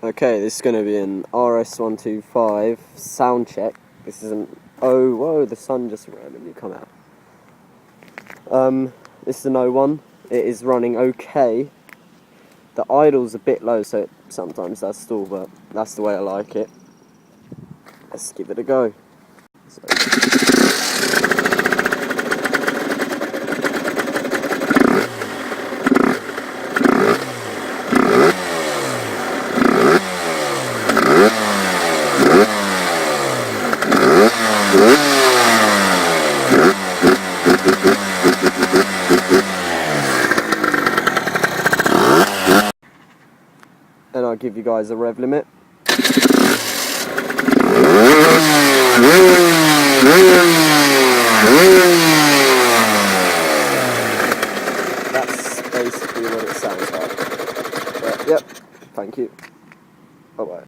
Okay, this is going to be an Rs125 sound check. This is an... Oh, whoa, the sun just randomly come out. This is an 01. It is running okay. The idle's a bit low, so it sometimes does stall, but that's the way I like it. Let's give it a go. And I'll give you guys a rev limit. That's basically what it sounds like. But, yep, thank you. Bye bye.